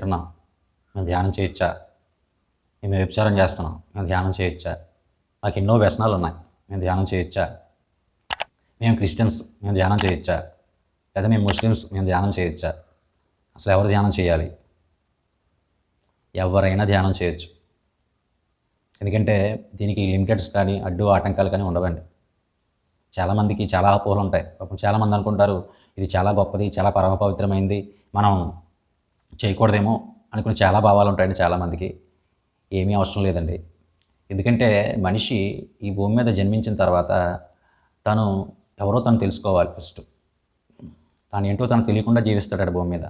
తింటున్నాం, మేము ధ్యానం చేయొచ్చా? మేము వ్యభిచారం చేస్తున్నాం, మేము ధ్యానం చేయొచ్చా? మాకు ఎన్నో వ్యసనాలు ఉన్నాయి, మేము ధ్యానం చేయొచ్చా? మేము క్రిస్టియన్స్, మేము ధ్యానం చేయొచ్చా? లేదా మేము ముస్లిమ్స్, మేము ధ్యానం చేయొచ్చా? అసలు ఎవరు ధ్యానం చేయాలి? ఎవరైనా ధ్యానం చేయొచ్చు. ఎందుకంటే దీనికి లిమిటెడ్స్ కానీ అడ్డు ఆటంకాలు కానీ ఉండవండి. చాలామందికి చాలా అపోహలు ఉంటాయి. అప్పుడు చాలామంది అనుకుంటారు ఇది చాలా గొప్పది, చాలా పరమ పవిత్రమైంది, మనం చేయకూడదేమో అనుకుని చాలా భావాలు ఉంటాయండి చాలామందికి. ఏమీ అవసరం లేదండి. ఎందుకంటే మనిషి ఈ భూమి మీద జన్మించిన తర్వాత తను ఎవరో తను తెలుసుకోవాలి ఫస్ట్. తాను ఏంటో తను తెలియకుండా జీవిస్తాడు భూమి మీద.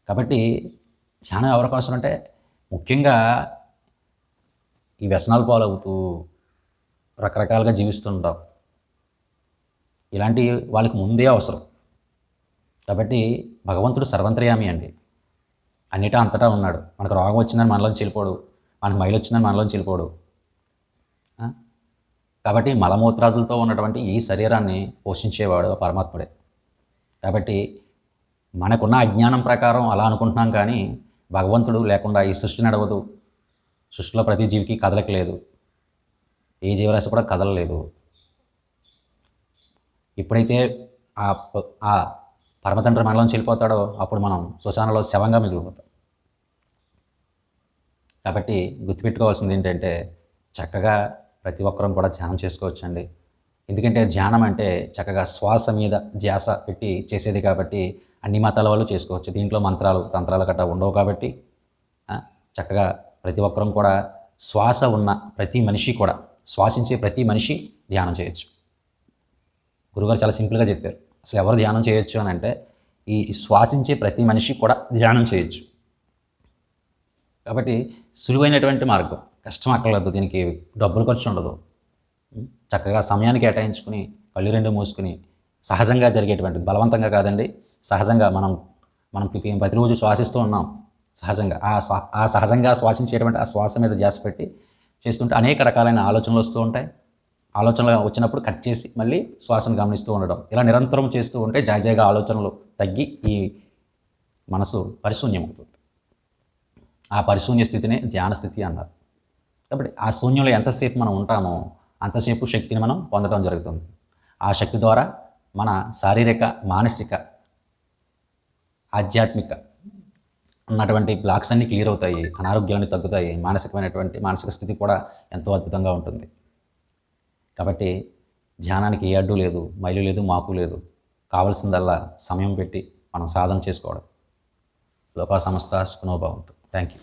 కాబట్టి ధ్యానం ఎవరికి అవసరం అంటే ముఖ్యంగా ఈ వ్యసనాలు పాలవుతూ రకరకాలుగా జీవిస్తుంటాం. ఇలాంటి వాళ్ళకి ముందే అవసరం. కాబట్టి భగవంతుడు సర్వంతర్యామి అండి. అన్నిటా అంతటా ఉన్నాడు. మనకు రోగం వచ్చిందని మనలోంచి వెళ్ళిపోడు, మనకు మైలు వచ్చిందని మనలోంచి వెళ్ళిపోడు. కాబట్టి మలమూత్రాదులతో ఉన్నటువంటి ఈ శరీరాన్ని పోషించేవాడు పరమాత్ముడే. కాబట్టి మనకున్న అజ్ఞానం ప్రకారం అలా అనుకుంటున్నాం, కానీ భగవంతుడు లేకుండా ఈ సృష్టి నడవదు. సృష్టిలో ప్రతి జీవికి కదలిక లేదు, ఏ జీవరాశి కూడా కదలలేదు. ఎప్పుడైతే ఆ పరమతండ్రి మనలోంచి వెళ్ళిపోతాడో అప్పుడు మనం శ్మశానంలో శవంగా మిగిలిపోతాం. కాబట్టి గుర్తుపెట్టుకోవాల్సింది ఏంటంటే చక్కగా ప్రతి ఒక్కరం కూడా ధ్యానం చేసుకోవచ్చండి. ఎందుకంటే ధ్యానం అంటే చక్కగా శ్వాస మీద ధ్యాస పెట్టి చేసేది కాబట్టి అన్ని మతాల వాళ్ళు చేసుకోవచ్చు. దీంట్లో మంత్రాలు తంత్రాలు గట్రా ఉండవు కాబట్టి చక్కగా ప్రతి ఒక్కరం కూడా శ్వాస ఉన్న ప్రతి మనిషి కూడా, శ్వాసించే ప్రతి మనిషి ధ్యానం చేయొచ్చు. గురుగారు చాలా సింపుల్గా చెప్పారు. అసలు ఎవరు ధ్యానం చేయొచ్చు అని అంటే ఈ శ్వాసించే ప్రతి మనిషి కూడా ధ్యానం చేయొచ్చు. కాబట్టి సులువైనటువంటి మార్గం, కష్టం అక్కర్లేదు, దీనికి డబ్బులు ఖర్చు ఉండదు. చక్కగా సమయాన్ని కేటాయించుకుని కళ్ళు రెండు మూసుకుని సహజంగా జరిగేటువంటి, బలవంతంగా కాదండి, సహజంగా మనం ప్రతిరోజు శ్వాసిస్తూ ఉన్నాం. సహజంగా ఆ సహజంగా శ్వాసించేటువంటి ఆ శ్వాస మీద ధ్యాస పెట్టి చేస్తుంటే అనేక రకాలైన ఆలోచనలు వస్తూ ఉంటాయి. ఆలోచనలు వచ్చినప్పుడు కట్ చేసి మళ్ళీ శ్వాసను గమనిస్తూ ఉండడం, ఇలా నిరంతరం చేస్తూ ఉంటే జాగ్రత్తగా ఆలోచనలు తగ్గి ఈ మనసు పరిశూన్యమవుతుంది. ఆ పరిశూన్య స్థితినే ధ్యాన స్థితి అన్నారు. కాబట్టి ఆ శూన్యంలో ఎంతసేపు మనం ఉంటామో అంతసేపు శక్తిని మనం పొందడం జరుగుతుంది. ఆ శక్తి ద్వారా మన శారీరక, మానసిక, ఆధ్యాత్మిక ఉన్నటువంటి బ్లాక్స్ అన్నీ క్లియర్ అవుతాయి, అనారోగ్యాలన్నీ తగ్గుతాయి, మానసిక స్థితి కూడా ఎంతో అద్భుతంగా ఉంటుంది. కాబట్టి ధ్యానానికి ఏ అడ్డు లేదు, మైలు లేదు, మాకు లేదు. కావాల్సిందల్లా సమయం పెట్టి మనం సాధన చేసుకోవడం. లోకా సమస్త సుఖనో భవంతు. Thank you.